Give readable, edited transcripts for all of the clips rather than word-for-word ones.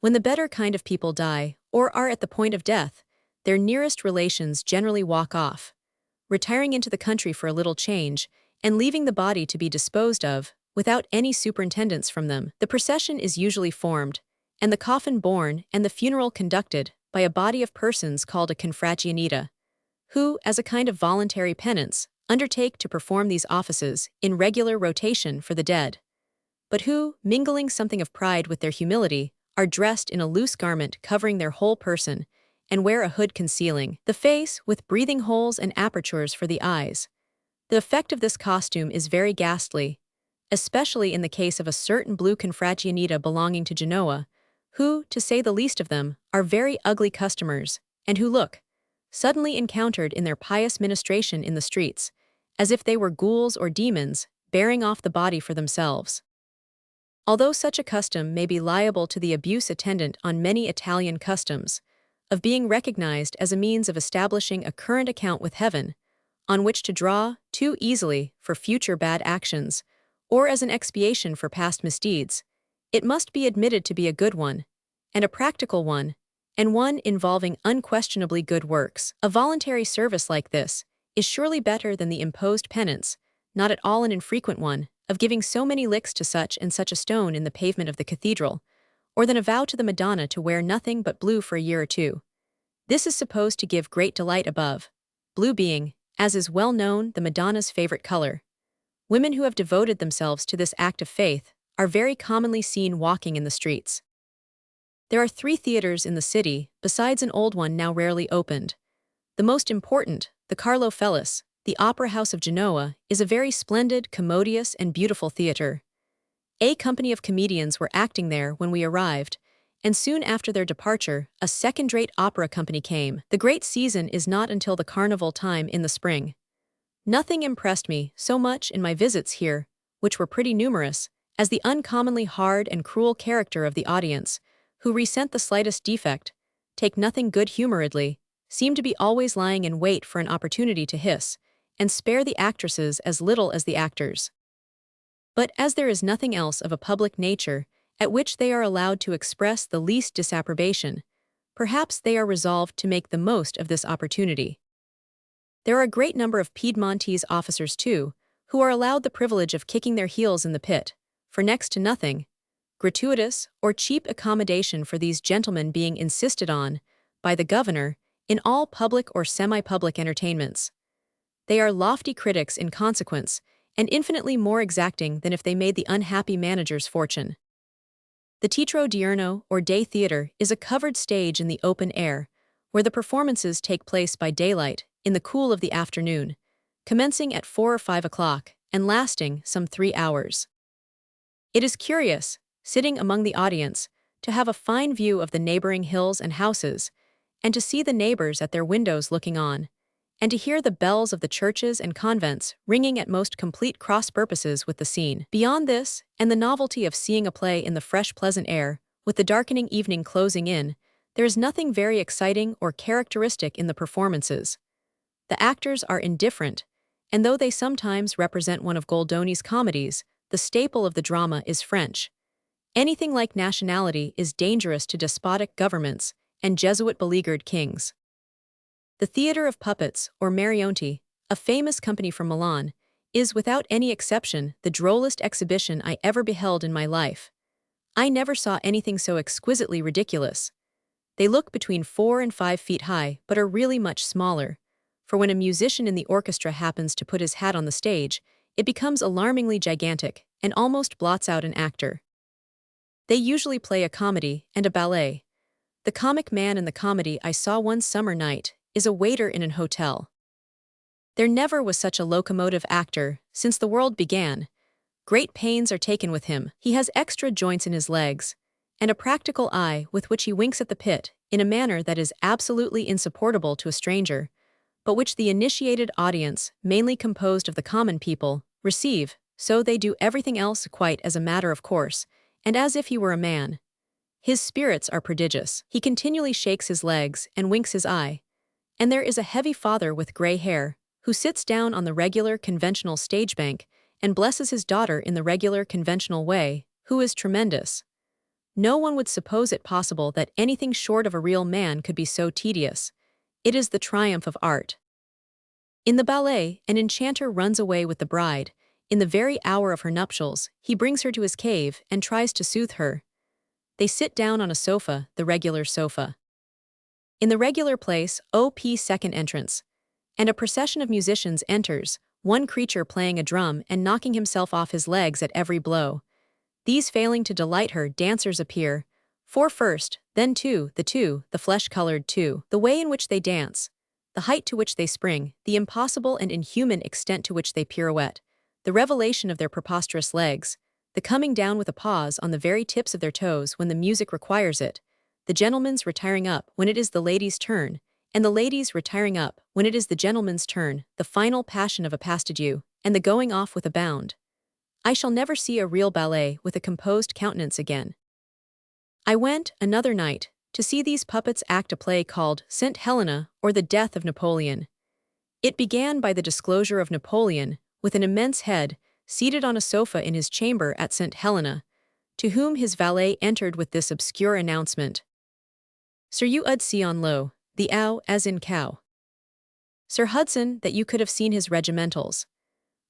When the better kind of people die, or are at the point of death, their nearest relations generally walk off, retiring into the country for a little change, and leaving the body to be disposed of, without any superintendence from them. The procession is usually formed, and the coffin borne and the funeral conducted by a body of persons called a confragianita, who, as a kind of voluntary penance, undertake to perform these offices in regular rotation for the dead, but who, mingling something of pride with their humility, are dressed in a loose garment covering their whole person, and wear a hood concealing the face with breathing holes and apertures for the eyes. The effect of this costume is very ghastly, especially in the case of a certain blue confragianita belonging to Genoa, who, to say the least of them, are very ugly customers, and who look, suddenly encountered in their pious ministration in the streets, as if they were ghouls or demons, bearing off the body for themselves. Although such a custom may be liable to the abuse attendant on many Italian customs, of being recognized as a means of establishing a current account with heaven, on which to draw too easily for future bad actions, or as an expiation for past misdeeds, it must be admitted to be a good one, and a practical one, and one involving unquestionably good works. A voluntary service like this is surely better than the imposed penance, not at all an infrequent one, of giving so many licks to such and such a stone in the pavement of the cathedral, or than a vow to the Madonna to wear nothing but blue for a year or two. This is supposed to give great delight above, blue being, as is well known, the Madonna's favorite color. Women who have devoted themselves to this act of faith are very commonly seen walking in the streets. There are 3 theaters in the city, besides an old one now rarely opened. The most important, the Carlo Fellis, the Opera House of Genoa, is a very splendid, commodious, and beautiful theater. A company of comedians were acting there when we arrived, and soon after their departure, a second-rate opera company came. The great season is not until the carnival time in the spring. Nothing impressed me so much in my visits here, which were pretty numerous, as the uncommonly hard and cruel character of the audience, who resent the slightest defect, take nothing good-humoredly, seem to be always lying in wait for an opportunity to hiss, and spare the actresses as little as the actors. But as there is nothing else of a public nature at which they are allowed to express the least disapprobation, perhaps they are resolved to make the most of this opportunity. There are a great number of Piedmontese officers, too, who are allowed the privilege of kicking their heels in the pit, for next to nothing, gratuitous or cheap accommodation for these gentlemen being insisted on, by the governor, in all public or semi-public entertainments. They are lofty critics in consequence, and infinitely more exacting than if they made the unhappy manager's fortune. The Teatro Diurno, or day theater, is a covered stage in the open air, where the performances take place by daylight, in the cool of the afternoon, commencing at 4 or 5 o'clock, and lasting some 3 hours. It is curious, sitting among the audience, to have a fine view of the neighboring hills and houses, and to see the neighbors at their windows looking on, and to hear the bells of the churches and convents ringing at most complete cross-purposes with the scene. Beyond this, and the novelty of seeing a play in the fresh pleasant air, with the darkening evening closing in, there is nothing very exciting or characteristic in the performances. The actors are indifferent, and though they sometimes represent one of Goldoni's comedies, the staple of the drama is French. Anything like nationality is dangerous to despotic governments and Jesuit-beleaguered kings. The Theatre of Puppets, or Marionti, a famous company from Milan, is without any exception the drollest exhibition I ever beheld in my life. I never saw anything so exquisitely ridiculous. They look between 4 and 5 feet high, but are really much smaller, for when a musician in the orchestra happens to put his hat on the stage, it becomes alarmingly gigantic and almost blots out an actor. They usually play a comedy and a ballet. The comic man in the comedy I saw one summer night is a waiter in an hotel. There never was such a locomotive actor since the world began. Great pains are taken with him. He has extra joints in his legs, and a practical eye with which he winks at the pit in a manner that is absolutely insupportable to a stranger, but which the initiated audience, mainly composed of the common people, receive, so they do everything else quite as a matter of course, and as if he were a man. His spirits are prodigious. He continually shakes his legs and winks his eye, and there is a heavy father with gray hair, who sits down on the regular conventional stage bank and blesses his daughter in the regular conventional way, who is tremendous. no one would suppose it possible that anything short of a real man could be so tedious. It is the triumph of art. In the ballet, an enchanter runs away with the bride. In the very hour of her nuptials, he brings her to his cave and tries to soothe her. They sit down on a sofa, the regular sofa. In the regular place, OP second entrance. And a procession of musicians enters, one creature playing a drum and knocking himself off his legs at every blow. These failing to delight her, dancers appear. Four first, then two, the flesh-colored two. The way in which they dance, the height to which they spring, the impossible and inhuman extent to which they pirouette, the revelation of their preposterous legs, the coming down with a pause on the very tips of their toes when the music requires it, the gentleman's retiring up when it is the lady's turn, and the ladies retiring up when it is the gentleman's turn, the final passion of a passagieu, and the going off with a bound. I shall never see a real ballet with a composed countenance again. I went, another night, to see these puppets act a play called St. Helena, or the Death of Napoleon. It began by the disclosure of Napoleon, with an immense head, seated on a sofa in his chamber at St. Helena, to whom his valet entered with this obscure announcement. Sir you ud see on low, the ow as in cow. Sir Hudson, that you could have seen his regimentals,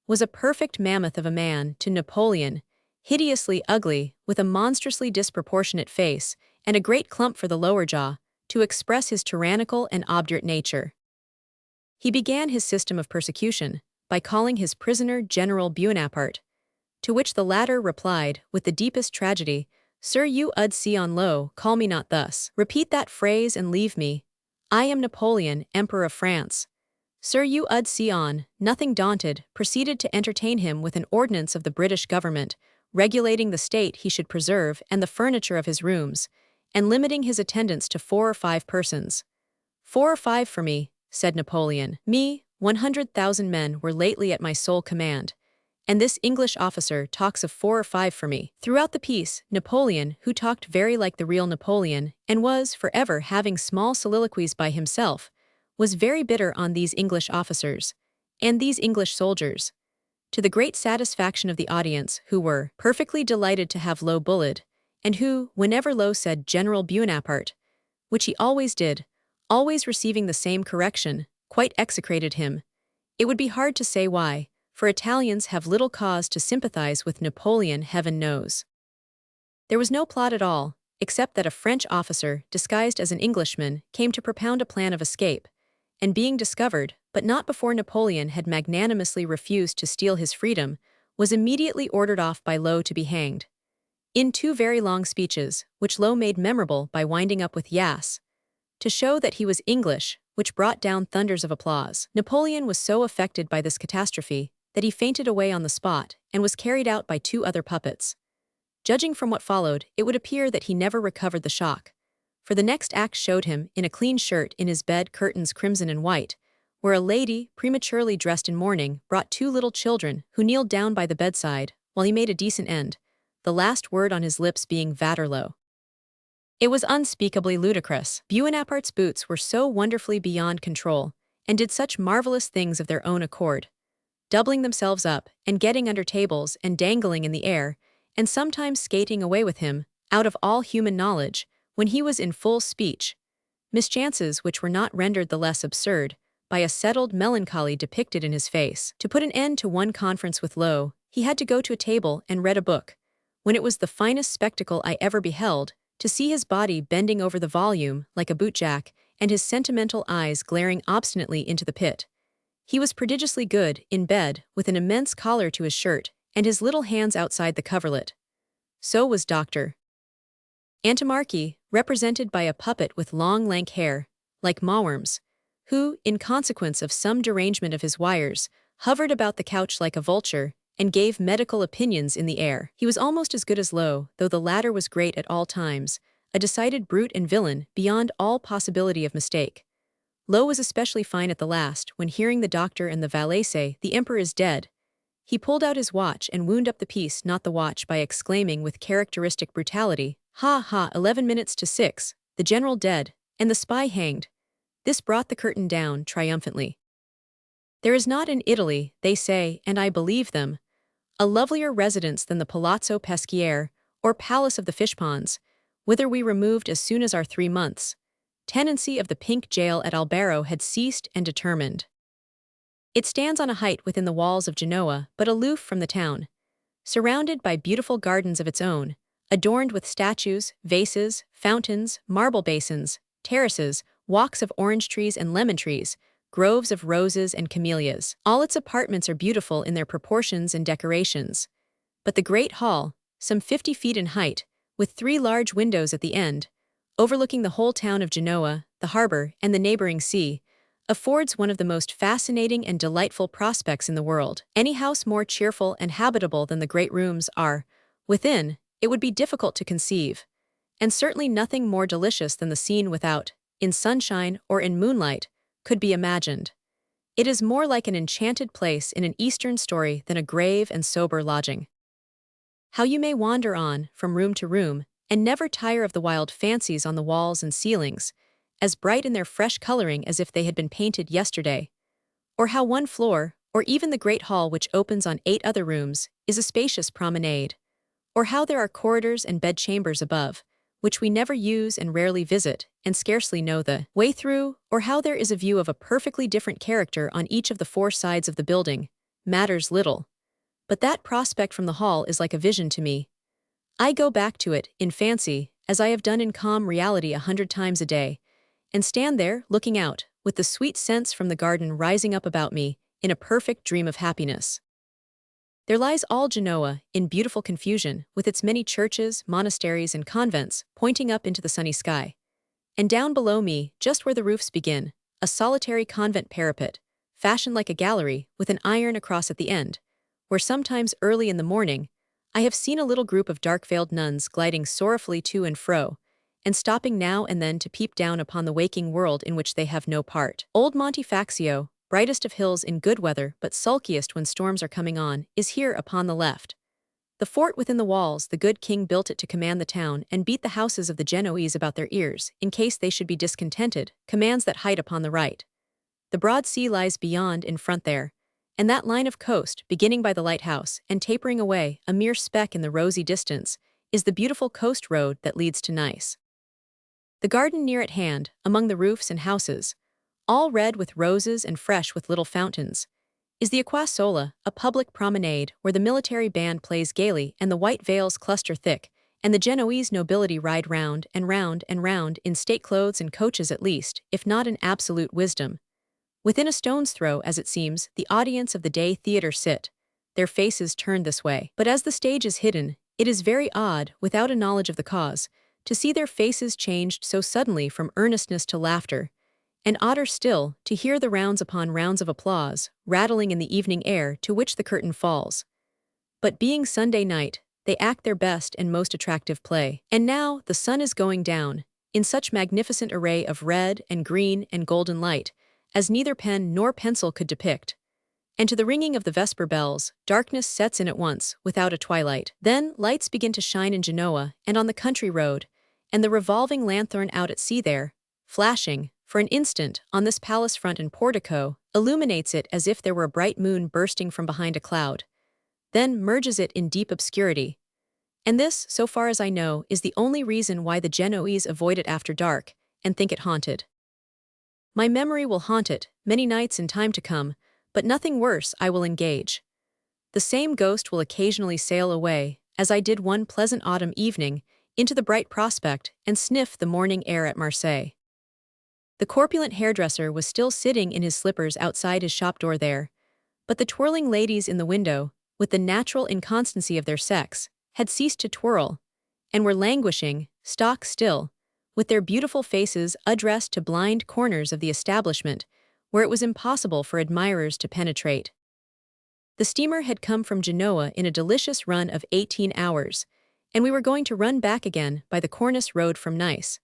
was a perfect mammoth of a man to Napoleon, hideously ugly, with a monstrously disproportionate face, and a great clump for the lower jaw, to express his tyrannical and obdurate nature. He began his system of persecution by calling his prisoner General Buonaparte, to which the latter replied, with the deepest tragedy, Sir you ud see on low, call me not thus. Repeat that phrase and leave me. I am Napoleon, Emperor of France. Sir you ud see on, nothing daunted, proceeded to entertain him with an ordinance of the British government, regulating the state he should preserve and the furniture of his rooms, and limiting his attendance to 4 or 5 persons. 4 or 5 for me, said Napoleon. Me, 100,000 men were lately at my sole command, and this English officer talks of 4 or 5 for me. Throughout the piece, Napoleon, who talked very like the real Napoleon, and was, forever, having small soliloquies by himself, was very bitter on these English officers, and these English soldiers, to the great satisfaction of the audience, who were perfectly delighted to have Low bullied, and who, whenever Low said General Buonaparte, which he always did, always receiving the same correction, quite execrated him. It would be hard to say why, for Italians have little cause to sympathize with Napoleon, heaven knows. There was no plot at all, except that a French officer, disguised as an Englishman, came to propound a plan of escape, and being discovered, but not before Napoleon had magnanimously refused to steal his freedom, was immediately ordered off by Low to be hanged. In 2 very long speeches, which Low made memorable by winding up with Yas, to show that he was English, which brought down thunders of applause. Napoleon was so affected by this catastrophe that he fainted away on the spot and was carried out by 2 other puppets. Judging from what followed, it would appear that he never recovered the shock, for the next act showed him, in a clean shirt, in his bed curtains crimson and white, where a lady, prematurely dressed in mourning, brought 2 little children, who kneeled down by the bedside, while he made a decent end, the last word on his lips being Vaterlo. It was unspeakably ludicrous. Buonaparte's boots were so wonderfully beyond control, and did such marvelous things of their own accord, doubling themselves up, and getting under tables, and dangling in the air, and sometimes skating away with him, out of all human knowledge, when he was in full speech, mischances which were not rendered the less absurd by a settled melancholy depicted in his face. To put an end to one conference with Low, he had to go to a table and read a book, when it was the finest spectacle I ever beheld, to see his body bending over the volume like a bootjack, and his sentimental eyes glaring obstinately into the pit. He was prodigiously good, in bed, with an immense collar to his shirt, and his little hands outside the coverlet. So was Dr. Antimarchi, represented by a puppet with long lank hair, like mawworms, who, in consequence of some derangement of his wires, hovered about the couch like a vulture, and gave medical opinions in the air. He was almost as good as Low, though the latter was great at all times, a decided brute and villain, beyond all possibility of mistake. Low was especially fine at the last, when hearing the doctor and the valet say, "The emperor is dead." He pulled out his watch and wound up the piece, not the watch, by exclaiming with characteristic brutality, "Ha ha, 11 minutes to 6, the general dead, and the spy hanged." This brought the curtain down triumphantly. There is not in Italy, they say, and I believe them, a lovelier residence than the Palazzo Peschiere, or Palace of the Fishponds, whither we removed as soon as our 3 months. Tenancy of the pink jail at Albaro had ceased and determined. It stands on a height within the walls of Genoa, but aloof from the town, surrounded by beautiful gardens of its own, adorned with statues, vases, fountains, marble basins, terraces, walks of orange trees and lemon trees, groves of roses and camellias. All its apartments are beautiful in their proportions and decorations. But the great hall, some 50 feet in height, with 3 large windows at the end, overlooking the whole town of Genoa, the harbor, and the neighboring sea, affords one of the most fascinating and delightful prospects in the world. Any house more cheerful and habitable than the great rooms are, within, it would be difficult to conceive, and certainly nothing more delicious than the scene without, in sunshine or in moonlight, could be imagined. It is more like an enchanted place in an Eastern story than a grave and sober lodging. How you may wander on, from room to room, and never tire of the wild fancies on the walls and ceilings, as bright in their fresh coloring as if they had been painted yesterday. Or how one floor, or even the great hall which opens on 8 other rooms, is a spacious promenade. Or how there are corridors and bedchambers above, which we never use and rarely visit, and scarcely know the way through, or how there is a view of a perfectly different character on each of the 4 sides of the building, matters little. But that prospect from the hall is like a vision to me. I go back to it, in fancy, as I have done in calm reality 100 times a day, and stand there, looking out, with the sweet scents from the garden rising up about me, in a perfect dream of happiness. There lies all Genoa, in beautiful confusion, with its many churches, monasteries, and convents, pointing up into the sunny sky. And down below me, just where the roofs begin, a solitary convent parapet, fashioned like a gallery, with an iron across at the end, where sometimes early in the morning, I have seen a little group of dark-veiled nuns gliding sorrowfully to and fro, and stopping now and then to peep down upon the waking world in which they have no part. Old Monte Faccio, brightest of hills in good weather but sulkiest when storms are coming on, is here upon the left. The fort within the walls, the good king built it to command the town and beat the houses of the Genoese about their ears, in case they should be discontented, commands that height upon the right. The broad sea lies beyond in front there, and that line of coast, beginning by the lighthouse and tapering away, a mere speck in the rosy distance, is the beautiful coast road that leads to Nice. The garden near at hand, among the roofs and houses, all red with roses and fresh with little fountains, is the Acqua Sola, a public promenade where the military band plays gaily and the white veils cluster thick, and the Genoese nobility ride round and round and round in state clothes and coaches at least, if not in absolute wisdom. Within a stone's throw, as it seems, the audience of the day theatre sit, their faces turned this way. But as the stage is hidden, it is very odd, without a knowledge of the cause, to see their faces changed so suddenly from earnestness to laughter, and odder still, to hear the rounds upon rounds of applause, rattling in the evening air to which the curtain falls. But being Sunday night, they act their best and most attractive play. And now the sun is going down, in such magnificent array of red and green and golden light, as neither pen nor pencil could depict. And to the ringing of the vesper bells, darkness sets in at once, without a twilight. Then lights begin to shine in Genoa and on the country road, and the revolving lanthorn out at sea there, flashing, for an instant, on this palace front and portico, illuminates it as if there were a bright moon bursting from behind a cloud, then merges it in deep obscurity. And this, so far as I know, is the only reason why the Genoese avoid it after dark, and think it haunted. My memory will haunt it, many nights in time to come, but nothing worse, I will engage. The same ghost will occasionally sail away, as I did one pleasant autumn evening, into the bright prospect, and sniff the morning air at Marseille. The corpulent hairdresser was still sitting in his slippers outside his shop door there, but the twirling ladies in the window, with the natural inconstancy of their sex, had ceased to twirl, and were languishing, stock still, with their beautiful faces addressed to blind corners of the establishment, where it was impossible for admirers to penetrate. The steamer had come from Genoa in a delicious run of 18 hours, and we were going to run back again by the Cornice road from Nice,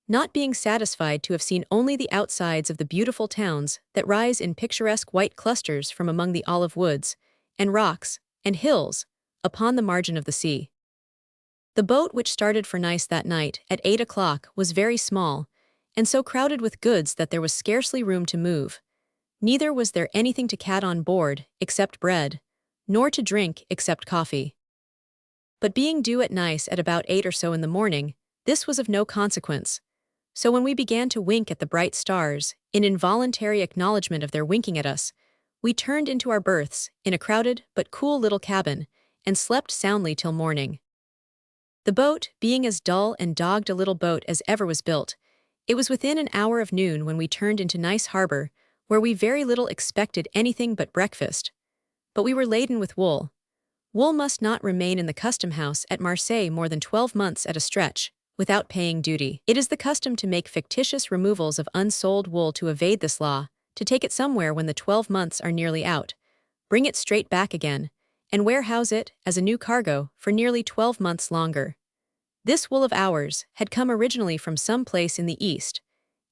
not being satisfied to have seen only the outsides of the beautiful towns that rise in picturesque white clusters from among the olive woods, and rocks, and hills, upon the margin of the sea. The boat which started for Nice that night at 8 o'clock was very small, and so crowded with goods that there was scarcely room to move. Neither was there anything to cat on board, except bread, nor to drink except coffee. But being due at Nice at about 8 or so in the morning, this was of no consequence. So when we began to wink at the bright stars, in involuntary acknowledgement of their winking at us, we turned into our berths in a crowded but cool little cabin and slept soundly till morning. The boat, being as dull and dogged a little boat as ever was built, it was within an hour of noon when we turned into nice harbor, where we very little expected anything but breakfast. But we were laden with wool. Wool must not remain in the custom house at Marseille more than 12 months at a stretch, without paying duty. It is the custom to make fictitious removals of unsold wool to evade this law, to take it somewhere when the 12 months are nearly out, bring it straight back again, and warehouse it, as a new cargo, for nearly 12 months longer. This wool of ours had come originally from some place in the East.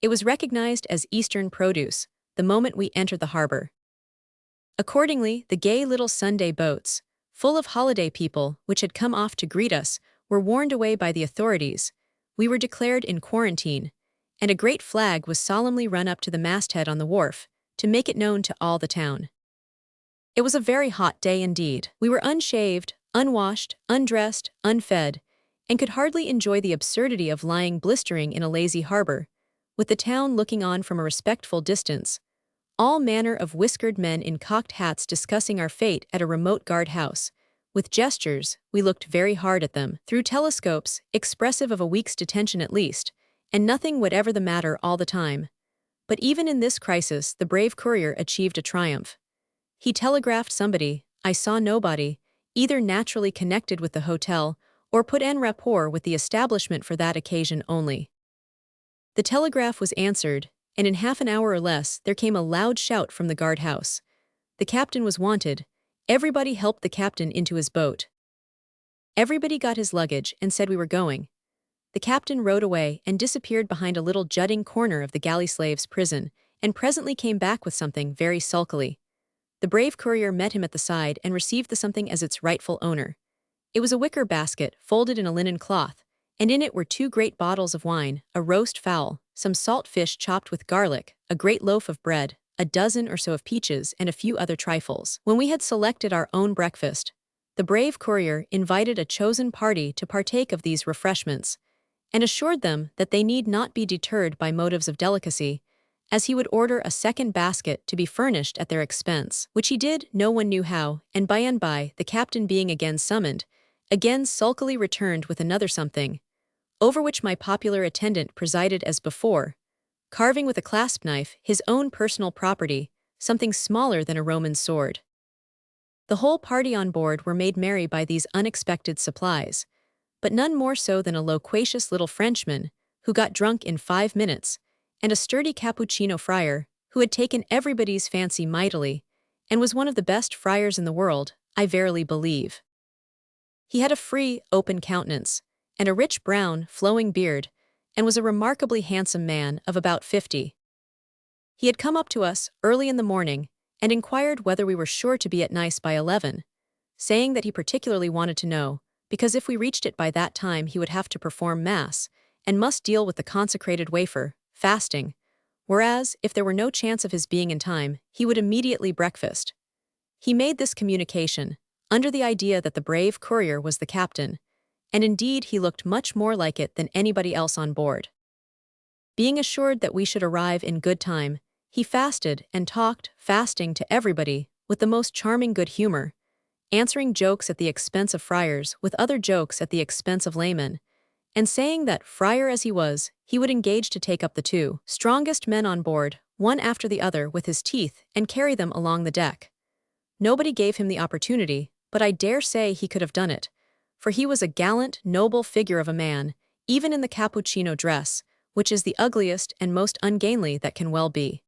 It was recognized as Eastern produce the moment we entered the harbor. Accordingly, the gay little Sunday boats, full of holiday people which had come off to greet us, were warned away by the authorities. We were declared in quarantine, and a great flag was solemnly run up to the masthead on the wharf, to make it known to all the town. It was a very hot day indeed. We were unshaved, unwashed, undressed, unfed, and could hardly enjoy the absurdity of lying blistering in a lazy harbor, with the town looking on from a respectful distance, all manner of whiskered men in cocked hats discussing our fate at a remote guard-house. With gestures, we looked very hard at them, through telescopes, expressive of a week's detention at least, and nothing whatever the matter all the time. But even in this crisis the brave courier achieved a triumph. He telegraphed somebody, I saw nobody, either naturally connected with the hotel, or put en rapport with the establishment for that occasion only. The telegraph was answered, and in half an hour or less there came a loud shout from the guard-house. The captain was wanted. Everybody helped the captain into his boat. Everybody got his luggage and said we were going. The captain rowed away and disappeared behind a little jutting corner of the galley slaves' prison, and presently came back with something very sulkily. The brave courier met him at the side and received the something as its rightful owner. It was a wicker basket folded in a linen cloth, and in it were 2 great bottles of wine, a roast fowl, some salt fish chopped with garlic, a great loaf of bread, a dozen or so of peaches, and a few other trifles. When we had selected our own breakfast, the brave courier invited a chosen party to partake of these refreshments, and assured them that they need not be deterred by motives of delicacy, as he would order a second basket to be furnished at their expense, which he did no one knew how, and by, the captain being again summoned, again sulkily returned with another something, over which my popular attendant presided as before, carving with a clasp knife his own personal property, something smaller than a Roman sword. The whole party on board were made merry by these unexpected supplies, but none more so than a loquacious little Frenchman, who got drunk in 5 minutes, and a sturdy Cappuccino friar, who had taken everybody's fancy mightily, and was one of the best friars in the world, I verily believe. He had a free, open countenance, and a rich brown, flowing beard, and was a remarkably handsome man of about 50. He had come up to us early in the morning, and inquired whether we were sure to be at Nice by 11, saying that he particularly wanted to know, because if we reached it by that time he would have to perform Mass, and must deal with the consecrated wafer, fasting, whereas, if there were no chance of his being in time, he would immediately breakfast. He made this communication, under the idea that the brave courier was the captain, and indeed he looked much more like it than anybody else on board. Being assured that we should arrive in good time, he fasted and talked fasting to everybody with the most charming good humor, answering jokes at the expense of friars with other jokes at the expense of laymen, and saying that, friar as he was, he would engage to take up the 2 strongest men on board, one after the other with his teeth, and carry them along the deck. Nobody gave him the opportunity, but I dare say he could have done it, for he was a gallant, noble figure of a man, even in the Cappuccino dress, which is the ugliest and most ungainly that can well be.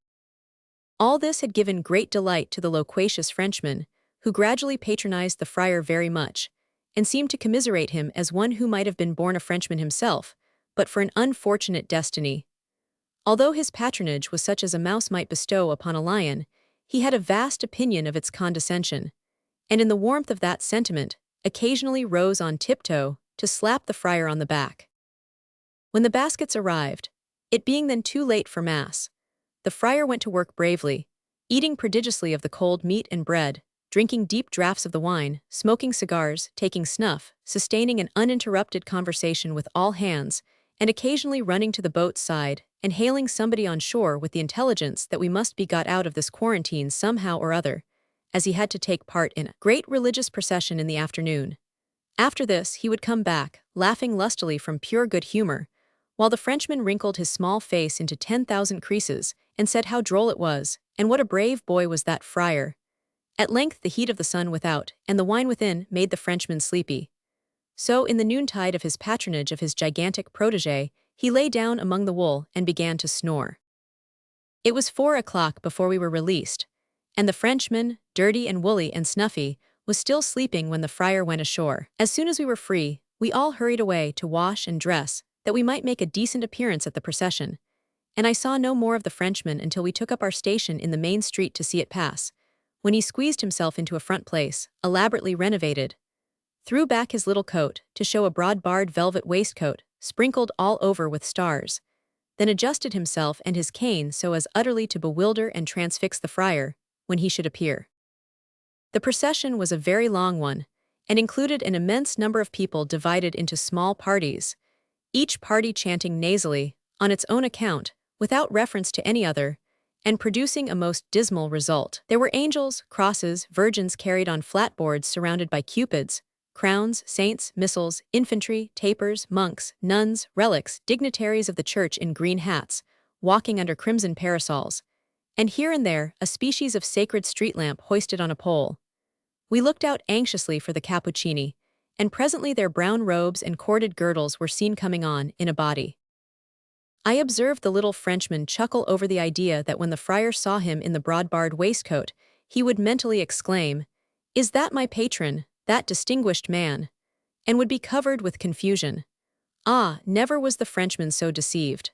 All this had given great delight to the loquacious Frenchman, who gradually patronized the friar very much, and seemed to commiserate him as one who might have been born a Frenchman himself, but for an unfortunate destiny. Although his patronage was such as a mouse might bestow upon a lion, he had a vast opinion of its condescension, and in the warmth of that sentiment, occasionally rose on tiptoe to slap the friar on the back. When the baskets arrived, it being then too late for Mass, the friar went to work bravely, eating prodigiously of the cold meat and bread, drinking deep draughts of the wine, smoking cigars, taking snuff, sustaining an uninterrupted conversation with all hands, and occasionally running to the boat's side and hailing somebody on shore with the intelligence that we must be got out of this quarantine somehow or other, as he had to take part in a great religious procession in the afternoon. After this, he would come back, laughing lustily from pure good humor, while the Frenchman wrinkled his small face into 10,000 creases and said how droll it was, and what a brave boy was that friar. At length the heat of the sun without and the wine within made the Frenchman sleepy. So in the noontide of his patronage of his gigantic protégé, he lay down among the wool and began to snore. It was 4 o'clock before we were released, and the Frenchman, dirty and woolly and snuffy, was still sleeping when the friar went ashore. As soon as we were free, we all hurried away to wash and dress, that we might make a decent appearance at the procession, and I saw no more of the Frenchman until we took up our station in the main street to see it pass, when he squeezed himself into a front place, elaborately renovated, threw back his little coat to show a broad-barred velvet waistcoat, sprinkled all over with stars, then adjusted himself and his cane so as utterly to bewilder and transfix the friar, when he should appear. The procession was a very long one, and included an immense number of people divided into small parties, each party chanting nasally, on its own account, without reference to any other, and producing a most dismal result. There were angels, crosses, virgins carried on flat boards surrounded by cupids, crowns, saints, missals, infantry, tapers, monks, nuns, relics, dignitaries of the church in green hats, walking under crimson parasols, and here and there a species of sacred street lamp hoisted on a pole. We looked out anxiously for the Cappuccini, and presently their brown robes and corded girdles were seen coming on in a body. I observed the little Frenchman chuckle over the idea that when the friar saw him in the broad-barred waistcoat, he would mentally exclaim, "Is that my patron, that distinguished man?" and would be covered with confusion. Ah, never was the Frenchman so deceived.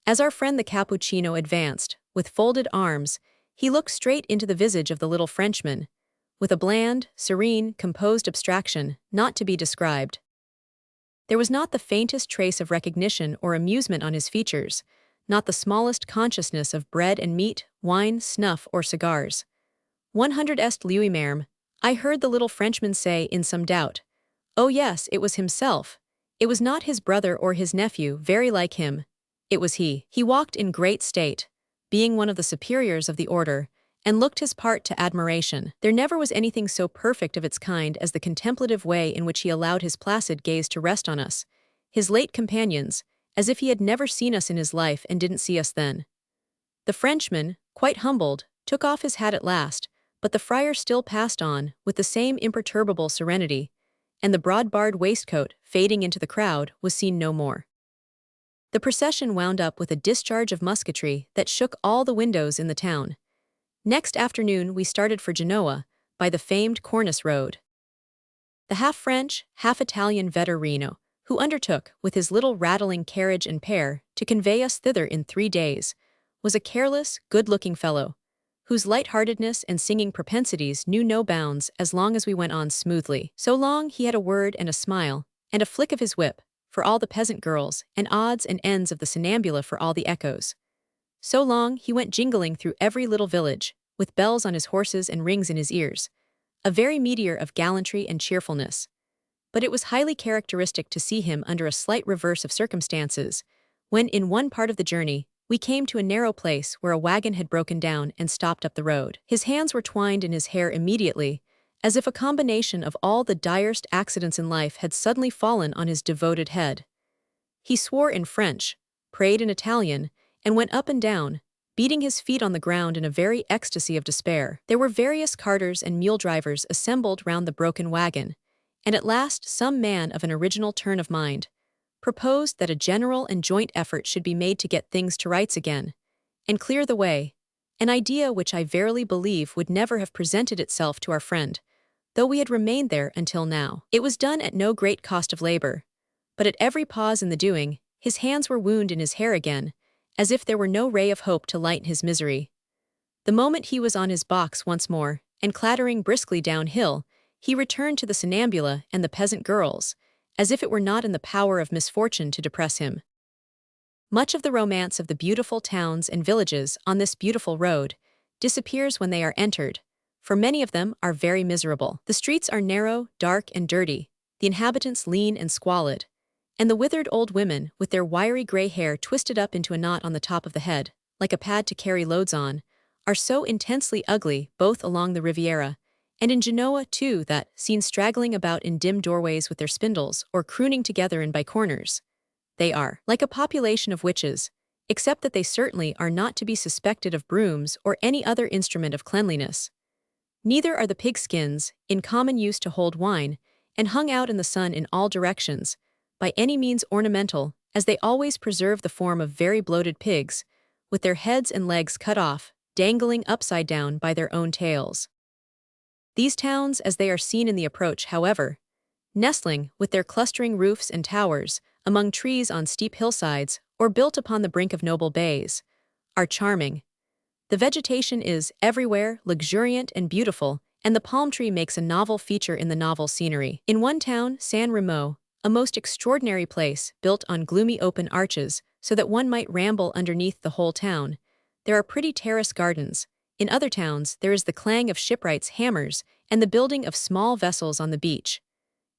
As our friend the Cappuccino advanced, with folded arms, he looked straight into the visage of the little Frenchman, with a bland, serene, composed abstraction not to be described. There was not the faintest trace of recognition or amusement on his features, not the smallest consciousness of bread and meat, wine, snuff, or cigars. 100 est lui même, I heard the little Frenchman say in some doubt. Oh yes, it was himself. It was not his brother or his nephew, very like him. It was he. He walked in great state, being one of the superiors of the order, and looked his part to admiration. There never was anything so perfect of its kind as the contemplative way in which he allowed his placid gaze to rest on us, his late companions, as if he had never seen us in his life and didn't see us then. The Frenchman, quite humbled, took off his hat at last, but the friar still passed on, with the same imperturbable serenity, and the broad-barred waistcoat, fading into the crowd, was seen no more. The procession wound up with a discharge of musketry that shook all the windows in the town. Next afternoon we started for Genoa, by the famed Cornice road. The half-French, half-Italian vetturino, who undertook, with his little rattling carriage and pair, to convey us thither in 3 days, was a careless, good-looking fellow, whose light-heartedness and singing propensities knew no bounds as long as we went on smoothly. So long he had a word and a smile, and a flick of his whip, for all the peasant girls, and odds and ends of the Sonnambula for all the echoes. So long he went jingling through every little village, with bells on his horses and rings in his ears, a very meteor of gallantry and cheerfulness. But it was highly characteristic to see him under a slight reverse of circumstances, when in one part of the journey, we came to a narrow place where a wagon had broken down and stopped up the road. His hands were twined in his hair immediately, as if a combination of all the direst accidents in life had suddenly fallen on his devoted head. He swore in French, prayed in Italian, and went up and down, beating his feet on the ground in a very ecstasy of despair. There were various carters and mule drivers assembled round the broken wagon, and at last some man of an original turn of mind proposed that a general and joint effort should be made to get things to rights again, and clear the way, an idea which I verily believe would never have presented itself to our friend, though we had remained there until now. It was done at no great cost of labor, but at every pause in the doing, his hands were wound in his hair again, as if there were no ray of hope to lighten his misery. The moment he was on his box once more, and clattering briskly downhill, he returned to the Sonnambula and the peasant girls, as if it were not in the power of misfortune to depress him. Much of the romance of the beautiful towns and villages on this beautiful road disappears when they are entered, for many of them are very miserable. The streets are narrow, dark, and dirty, the inhabitants lean and squalid, And the withered old women, with their wiry gray hair twisted up into a knot on the top of the head, like a pad to carry loads on, are so intensely ugly both along the Riviera and in Genoa too that, seen straggling about in dim doorways with their spindles or crooning together in by corners, they are like a population of witches, except that they certainly are not to be suspected of brooms or any other instrument of cleanliness. Neither are the pigskins, in common use to hold wine, and hung out in the sun in all directions, by any means ornamental, as they always preserve the form of very bloated pigs, with their heads and legs cut off, dangling upside down by their own tails. These towns, as they are seen in the approach, however, nestling, with their clustering roofs and towers, among trees on steep hillsides, or built upon the brink of noble bays, are charming. The vegetation is, everywhere, luxuriant and beautiful, and the palm tree makes a novel feature in the novel scenery. In one town, San Remo, a most extraordinary place, built on gloomy open arches, so that one might ramble underneath the whole town, there are pretty terrace gardens. In other towns, there is the clang of shipwrights' hammers and the building of small vessels on the beach.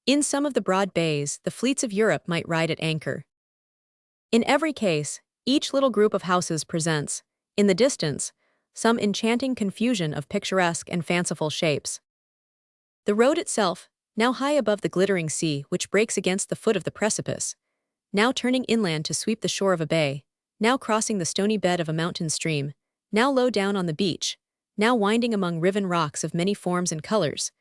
In some of the broad bays, the fleets of Europe might ride at anchor. In every case, each little group of houses presents, in the distance, some enchanting confusion of picturesque and fanciful shapes. The road itself, now high above the glittering sea which breaks against the foot of the precipice, now turning inland to sweep the shore of a bay, now crossing the stony bed of a mountain stream, now low down on the beach, now winding among riven rocks of many forms and colors,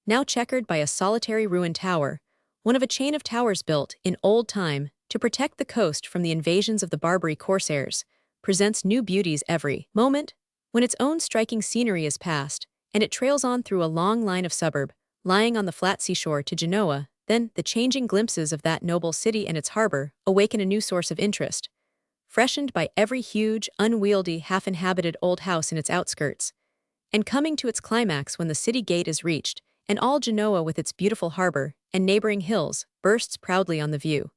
now checkered by a solitary ruined tower, one of a chain of towers built, in old time, to protect the coast from the invasions of the Barbary corsairs, presents new beauties every moment, when its own striking scenery is past, and it trails on through a long line of suburb, lying on the flat seashore to Genoa, then the changing glimpses of that noble city and its harbor awaken a new source of interest, freshened by every huge, unwieldy, half-inhabited old house in its outskirts, and coming to its climax when the city gate is reached, and all Genoa with its beautiful harbor and neighboring hills bursts proudly on the view.